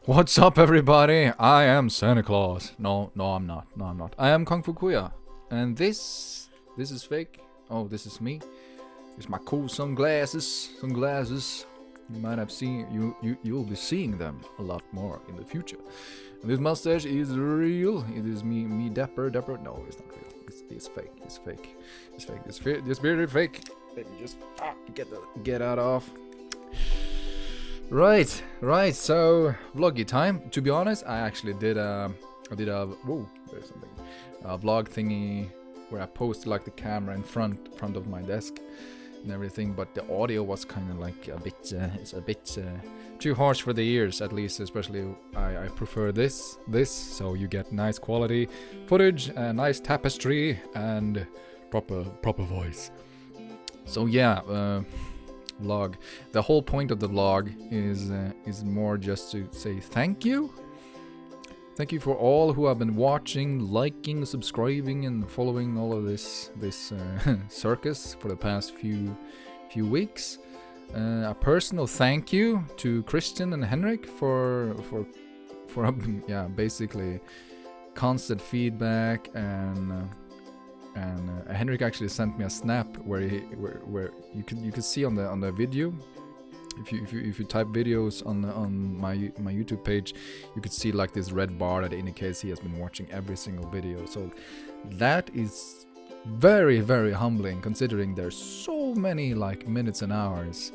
What's up, everybody? I am Santa Claus. No, I'm not. I am KungFuKuya, and this is fake. Oh, this is me. It's my cool sunglasses. You might have seen. You'll be seeing them a lot more in the future. And this mustache is real. It is me dapper. No, it's not real. It's fake. This beard is fake. Let me just get that off. Right. So vloggy time. To be honest, I actually did a whoa, there's something. A vlog thingy where I posted like the camera in front of my desk and everything, but the audio was kind of like it's a bit too harsh for the ears, at least. Especially I prefer this, so you get nice quality footage, a nice tapestry, and proper voice. So yeah. Vlog. The whole point of the vlog is more just to say thank you. Thank you for all who have been watching, liking, subscribing, and following all of this circus for the past few weeks. A personal thank you to Christian and Henrik for yeah, basically constant feedback, and Henrik actually sent me a snap where you could see on the video. If you type videos on my YouTube page, you could see like this red bar that indicates he has been watching every single video. So that is very, very humbling, considering there's so many like minutes and hours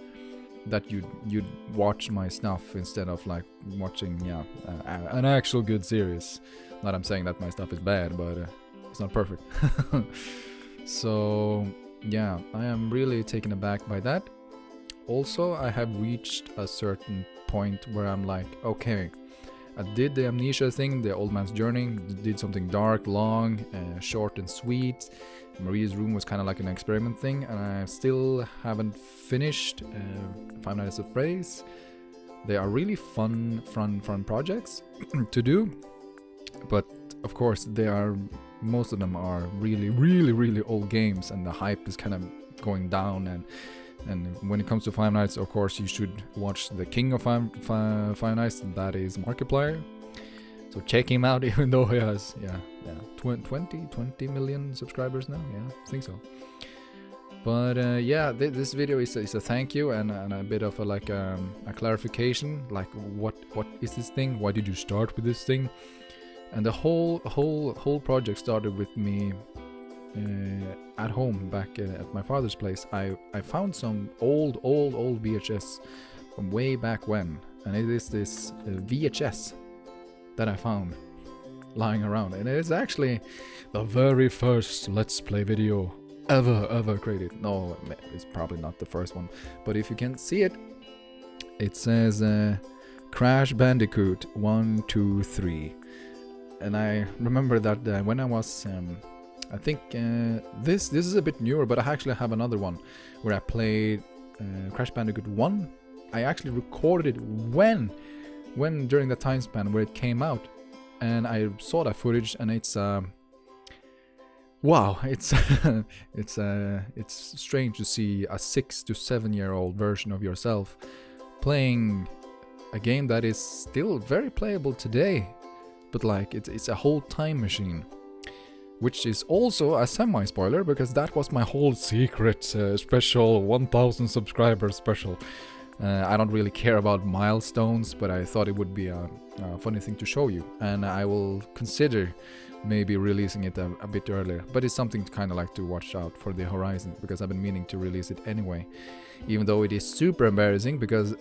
that you'd watch my stuff instead of like watching an actual good series. Not I'm saying that my stuff is bad, but it's not perfect. So yeah, I am really taken aback by that. Also, I have reached a certain point where I'm like, okay, I did the amnesia thing, the old man's journey, did something dark, long, short and sweet. Maria's room was kind of like an experiment thing, and I still haven't finished Five Nights at Freddy's. They are really fun projects to do, but of course most of them are really old games, and the hype is kind of going down. And when it comes to Five Nights, of course, you should watch the king of Five Nights, and that is Markiplier. So check him out, even though he has 20 million subscribers now. Yeah, I think so. But this video is a thank you and a bit of a clarification, like what is this thing? Why did you start with this thing? And the whole project started with me at home back at my father's place. I found some old VHS from way back when, and it is this VHS that I found lying around, and it is actually the very first Let's Play video ever created. No, it's probably not the first one, but if you can see it, it says Crash Bandicoot 1, 2, 3. And I remember that when I was, I think this is a bit newer, but I actually have another one where I played Crash Bandicoot 1. I actually recorded it when during the time span where it came out, and I saw that footage, and it's wow, it's it's strange to see a 6 to 7 year old version of yourself playing a game that is still very playable today. But like it's a whole time machine, which is also a semi-spoiler, because that was my whole secret special 1000 subscribers special. I don't really care about milestones, but I thought it would be a funny thing to show you, and I will consider maybe releasing it a bit earlier. But it's something kind of like to watch out for the horizon, because I've been meaning to release it anyway, even though it is super embarrassing, because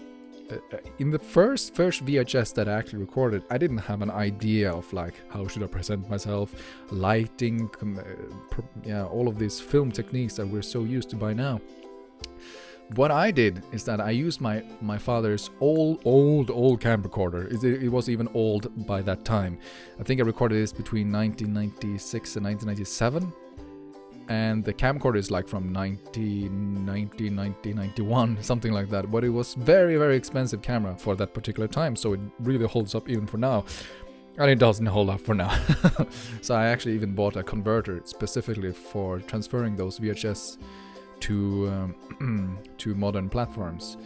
in the first VHS that I actually recorded, I didn't have an idea of like how should I present myself, lighting, all of these film techniques that we're so used to by now. What I did is that I used my father's old camera recorder. It was even old by that time. I think I recorded this between 1996 and 1997. And the camcorder is like from 1990, 1991, something like that. But it was very, very expensive camera for that particular time, so it really holds up even for now. And it doesn't hold up for now. So I actually even bought a converter specifically for transferring those VHS to modern platforms.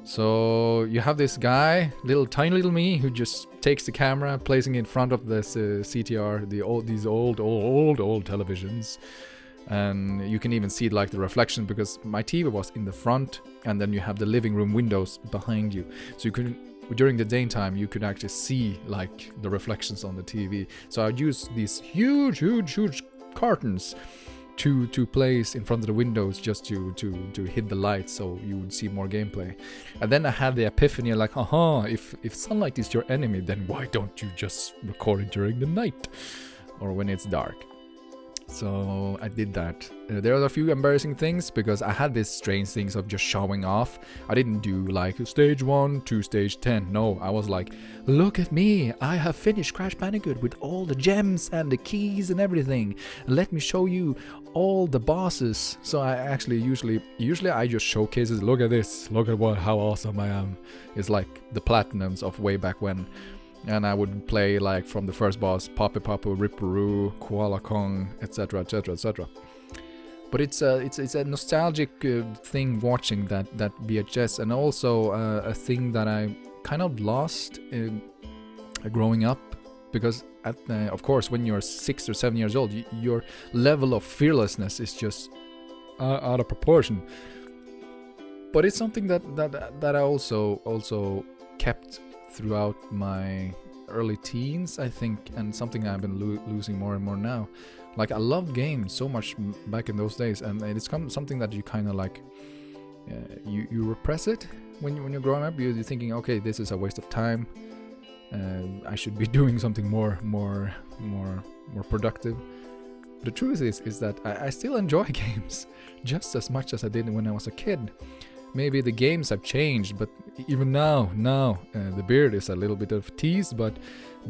So you have this guy, tiny little me, who just takes the camera, placing it in front of this CTR, these old televisions, and you can even see like the reflection because my TV was in the front, and then you have the living room windows behind you, so you could during the daytime you could actually see like the reflections on the TV. So I'd use these huge curtains to place in front of the windows just to hit the light so you would see more gameplay. And then I had the epiphany like, if sunlight is your enemy, then why don't you just record it during the night or when it's dark? So I did that. There are a few embarrassing things because I had this strange things of just showing off. I didn't do like stage 1 to stage 10. No, I was like, look at me, I have finished Crash Bandicoot with all the gems and the keys and everything. Let me show you all the bosses. So I actually usually I just showcase it. Look at this, look at how awesome I am. It's like the platinums of way back when. And I would play like from the first boss, Papu Papu, Ripperoo, Koala Kong, etc, etc, etc. But it's a nostalgic thing watching that VHS, and also a thing that I kind of lost growing up, because of course when you're 6 or 7 years old, your level of fearlessness is just out of proportion. But it's something that I also kept throughout my early teens, I think, and something I've been losing more and more now. Like, I loved games so much back in those days, and it's something that you kind of like you repress it when you're growing up. You're thinking, okay, this is a waste of time, I should be doing something more productive. The truth is that I still enjoy games just as much as I did when I was a kid. Maybe the games have changed, but even now, the beard is a little bit of a tease, but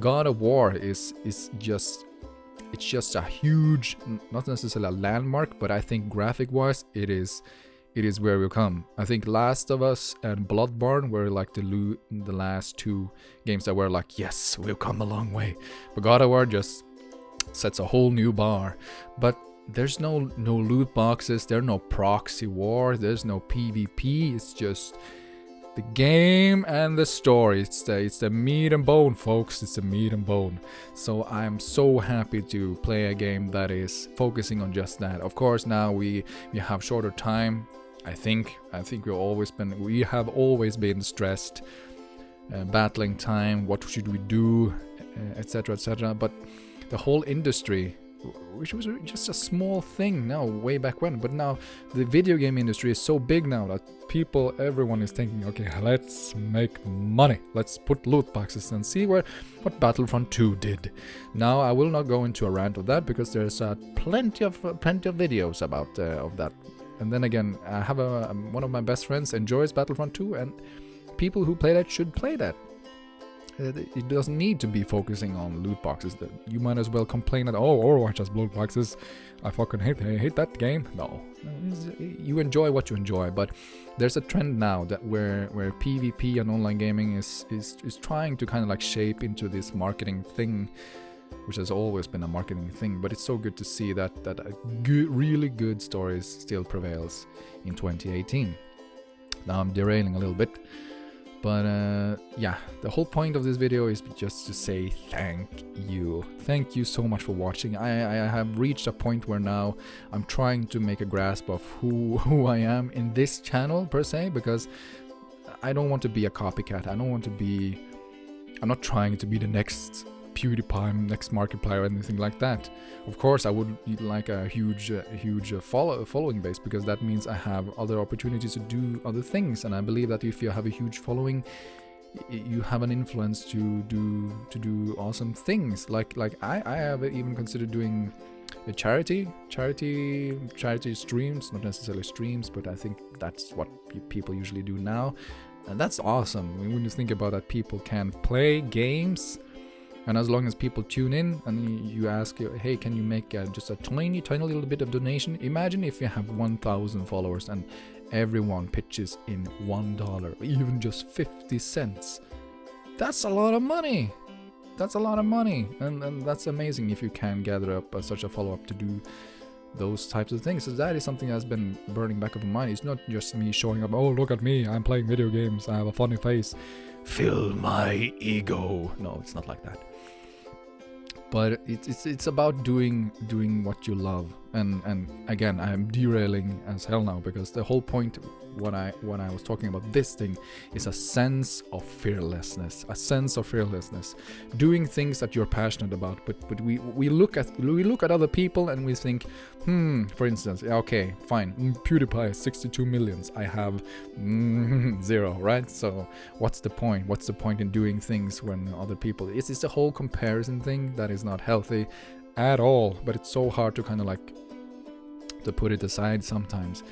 God of War is just a huge, not necessarily a landmark, but I think graphic-wise, it is where we've come. I think Last of Us and Bloodborne were like the last two games that were like, yes, we've come a long way. But God of War just sets a whole new bar. But there's no loot boxes, there's no proxy war, there's no PvP, it's just the game and the story. It's the meat and bone, folks, it's the meat and bone. So I'm so happy to play a game that is focusing on just that. Of course, now we have shorter time. I think we have always been stressed, battling time, what should we do, etc, etc. But the whole industry, which was just a small thing now way back when, but now the video game industry is so big now that everyone is thinking, okay, let's make money, let's put loot boxes and see what Battlefront 2 did. Now I will not go into a rant of that because there's plenty of videos about of that. And then again, I have one of my best friends enjoys Battlefront 2, and people who play that should play that. It doesn't need to be focusing on loot boxes. You might as well complain that, oh, Overwatch has loot boxes, I fucking hate that game. No, you enjoy what you enjoy, but there's a trend now that where PvP and online gaming is trying to kind of like shape into this marketing thing, which has always been a marketing thing. But it's so good to see that really good stories still prevails in 2018. Now I'm derailing a little bit. But yeah, the whole point of this video is just to say thank you. Thank you so much for watching. I have reached a point where now I'm trying to make a grasp of who I am in this channel per se, because I don't want to be a copycat. I'm not trying to be the next PewDiePie, next Markiplier or anything like that. Of course, I would like a huge following base, because that means I have other opportunities to do other things. And I believe that if you have a huge following, you have an influence to do awesome things. Like I have even considered doing a charity streams, not necessarily streams, but I think that's what people usually do now, and that's awesome. When you think about that, people can play games. And as long as people tune in and you ask, hey, can you make just a tiny little bit of donation? Imagine if you have 1,000 followers and everyone pitches in $1, even just 50 cents. That's a lot of money. And that's amazing if you can gather up such a follow-up to do those types of things. So that is something that's been burning back up in mind. It's not just me showing up, oh, look at me, I'm playing video games, I have a funny face, fill my ego. No, it's not like that. But it's about doing what you love. And again, I am derailing as hell now, because the whole point when I was talking about this thing is a sense of fearlessness, doing things that you're passionate about. But we look at other people and we think, for instance, okay, fine, PewDiePie has 62 millions, I have 0, right? So what's the point? What's the point in doing things when other people? It's a whole comparison thing that is not healthy at all. But it's so hard to kind of like to put it aside sometimes.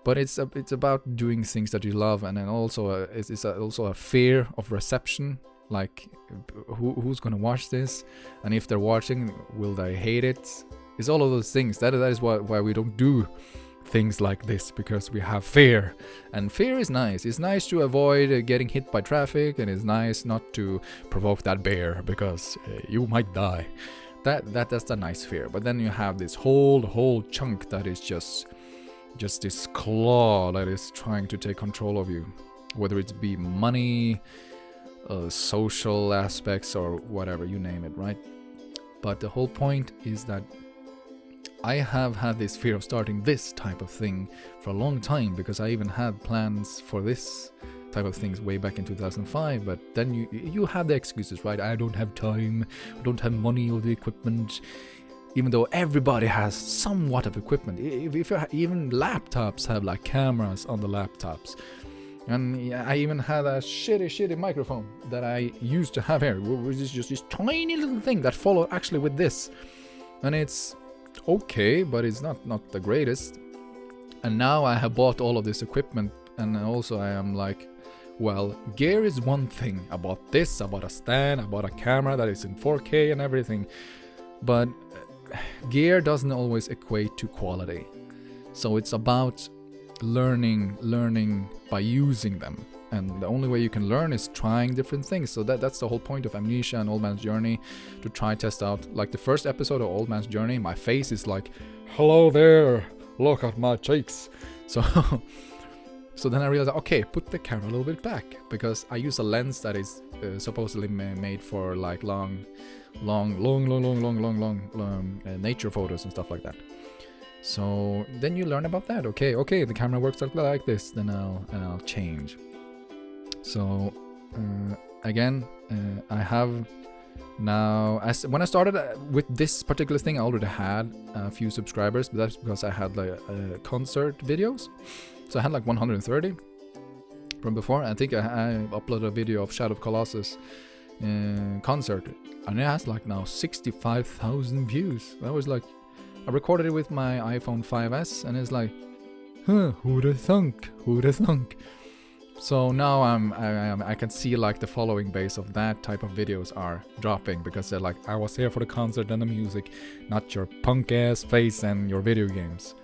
But it's about doing things that you love, and then also it's also a fear of reception, like who's gonna watch this, and if they're watching, will they hate it? It's all of those things. That is why we don't do things like this, because we have fear. And fear is nice. It's nice to avoid getting hit by traffic, and it's nice not to provoke that bear, because you might die. That's a nice fear. But then you have this whole chunk that is just this claw that is trying to take control of you, whether it be money, social aspects, or whatever, you name it, right? But the whole point is that I have had this fear of starting this type of thing for a long time, because I even had plans for this type of things way back in 2005. But then you have the excuses, right? I don't have time, I don't have money or the equipment. Even though everybody has somewhat of equipment, if even laptops have like cameras on the laptops, and I even had a shitty microphone that I used to have here, which is just this tiny little thing that followed actually with this, and it's okay, but it's not the greatest. And now I have bought all of this equipment, and also I am like, well, gear is one thing. I bought this, I bought a stand, I bought a camera that is in 4K and everything, but gear doesn't always equate to quality. So it's about learning by using them, and the only way you can learn is trying different things. So that's the whole point of Amnesia and Old Man's Journey, to try test out. Like the first episode of Old Man's Journey, my face is like, hello there, look at my cheeks. So then I realized, okay, put the camera a little bit back, because I use a lens that is supposedly made for like long nature photos and stuff like that. So then you learn about that. Okay, the camera works like this. Then I'll change. So again, I have now. When I started with this particular thing, I already had a few subscribers, but that's because I had like concert videos. So I had like 130 from before. I think I uploaded a video of Shadow of Colossus concert, and it has like now 65,000 views. That was like, I recorded it with my iPhone 5S, and it's like, who'd have thunk? So now I can see like the following base of that type of videos are dropping, because they're like, I was here for the concert and the music, not your punk ass face and your video games.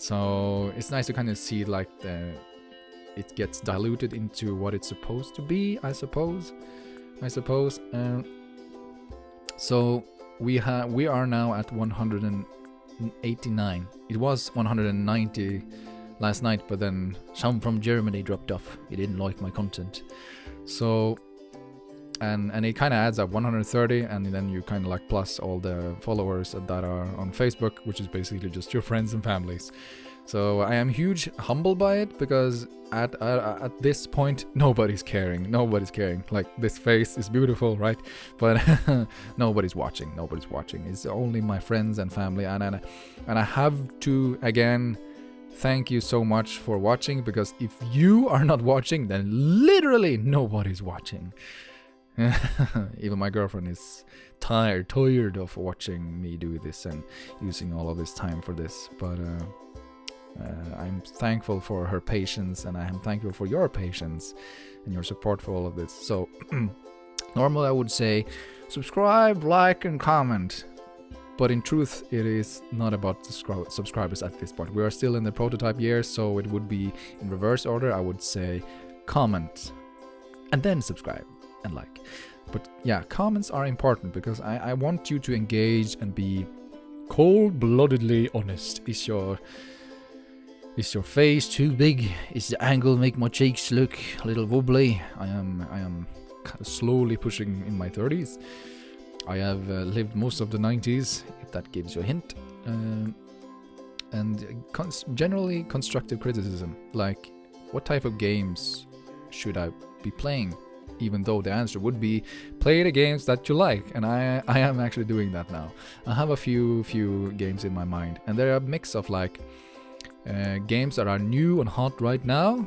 So it's nice to kind of see like it gets diluted into what it's supposed to be, I suppose. So we are now at 189. It was 190 last night, but then some from Germany dropped off. He didn't like my content. So and it kind of adds up 130, and then you kind of like plus all the followers that are on Facebook, which is basically just your friends and families. So I am humbled by it, because at this point nobody's caring. Like, this face is beautiful, right? But nobody's watching. It's only my friends and family, and I have to again thank you so much for watching, because if you are not watching, then literally nobody's watching. Even my girlfriend is tired of watching me do this and using all of this time for this, but I'm thankful for her patience, and I am thankful for your patience and your support for all of this. So normally I would say subscribe, like, and comment, but in truth it is not about subscribers at this point. We are still in the prototype year, so it would be in reverse order. I would say comment and then subscribe and like. But yeah, comments are important, because I want you to engage and be cold-bloodedly honest. Is your face too big? Is the angle make my cheeks look a little wobbly? I am slowly pushing in my 30s. I have lived most of the 90s, if that gives you a hint. And generally constructive criticism, like what type of games should I be playing? Even though the answer would be play the games that you like, and I am actually doing that now. I have a few games in my mind, and they're a mix of like games that are new and hot right now,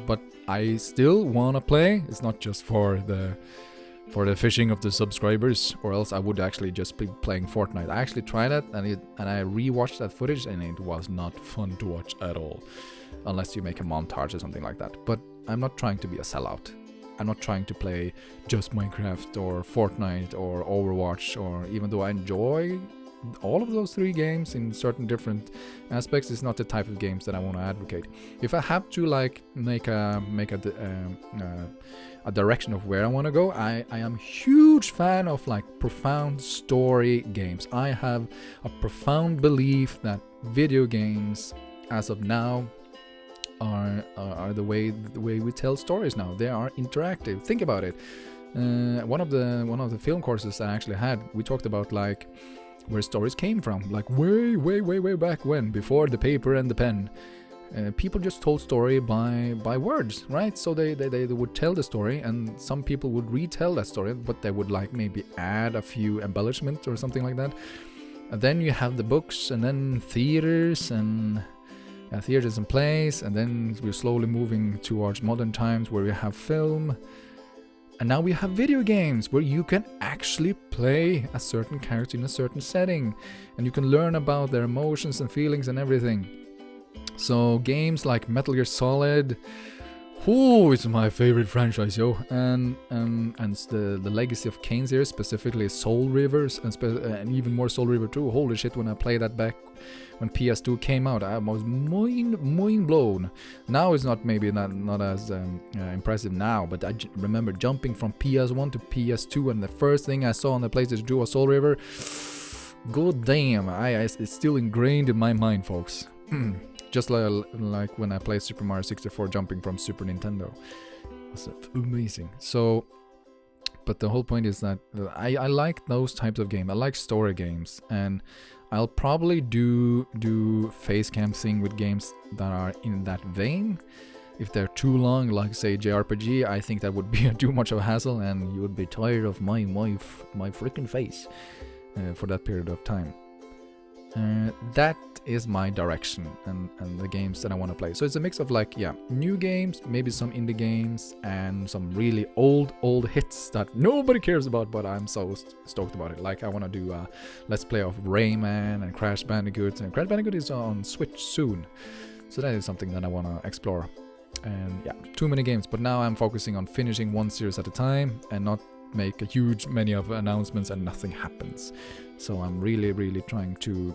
but I still wanna play. It's not just for the fishing of the subscribers, or else I would actually just be playing Fortnite. I actually tried that, and I rewatched that footage, and it was not fun to watch at all, unless you make a montage or something like that. But I'm not trying to be a sellout. I'm not trying to play just Minecraft or Fortnite or Overwatch, or even though I enjoy all of those 3 games in certain different aspects, it's not the type of games that I want to advocate. If I have to like make a direction of where I want to go, I am huge fan of like profound story games. I have a profound belief that video games, as of now, are the way we tell stories now. They are interactive. Think about it. One of the film courses I actually had, we talked about like where stories came from, like way back when, before the paper and the pen. People just told story by words, right? So they would tell the story, and some people would retell that story, but they would like maybe add a few embellishments or something like that. And then you have the books, and then theaters and plays, and then we're slowly moving towards modern times where we have film, and now we have video games where you can actually play a certain character in a certain setting, and you can learn about their emotions and feelings and everything. So games like Metal Gear Solid, it's my favorite franchise, yo, and the Legacy of Kain series, specifically Soul Rivers, and even more Soul River 2. Holy shit, when I played that back when PS2 came out, I was mind blown. Now it's not as impressive now, but I remember jumping from PS1 to PS2, and the first thing I saw on the PlayStation 2 was Soul River. God damn, it's still ingrained in my mind, folks. Just like when I played Super Mario 64 jumping from Super Nintendo. It was amazing. So, but the whole point is that I like those types of games. I like story games, and I'll probably do face cam thing with games that are in that vein. If they're too long, like say JRPG, I think that would be too much of a hassle, and you would be tired of my freaking face for that period of time. That is my direction and the games that I want to play. So it's a mix of like, new games, maybe some indie games, and some really old hits that nobody cares about, but I'm so stoked about it. Like I want to do a Let's Play of Rayman and Crash Bandicoot, and Crash Bandicoot is on Switch soon. So that is something that I want to explore. And too many games, but now I'm focusing on finishing one series at a time and not make a huge many of announcements and nothing happens. So I'm really trying to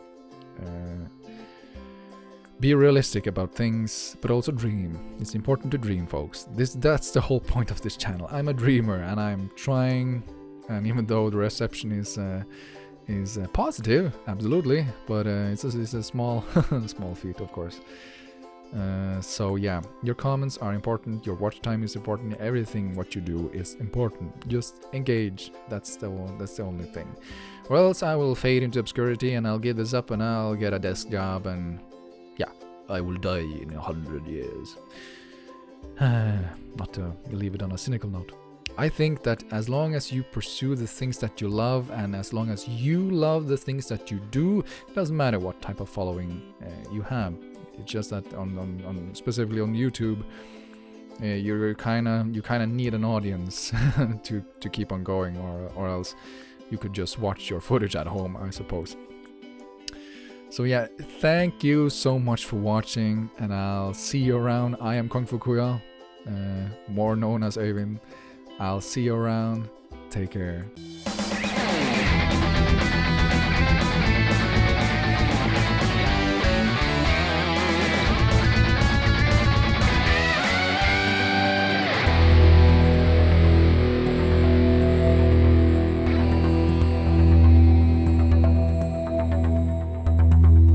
be realistic about things, but also dream. It's important to dream, folks. That's the whole point of this channel. I'm a dreamer, and I'm trying, and even though the reception is positive, absolutely, but it's a small small feat, of course. So your comments are important, your watch time is important, everything what you do is important. Just engage. That's the only thing. Or else I will fade into obscurity, and I'll give this up, and I'll get a desk job, and I will die in 100 years. Not to leave it on a cynical note. I think that as long as you pursue the things that you love, and as long as you love the things that you do, it doesn't matter what type of following you have. It's just that on specifically on YouTube, you kind of need an audience to keep on going, or else you could just watch your footage at home, I suppose. So thank you so much for watching, and I'll see you around. I am KungFuKuya, more known as Øyvind. I'll see you around. Take care.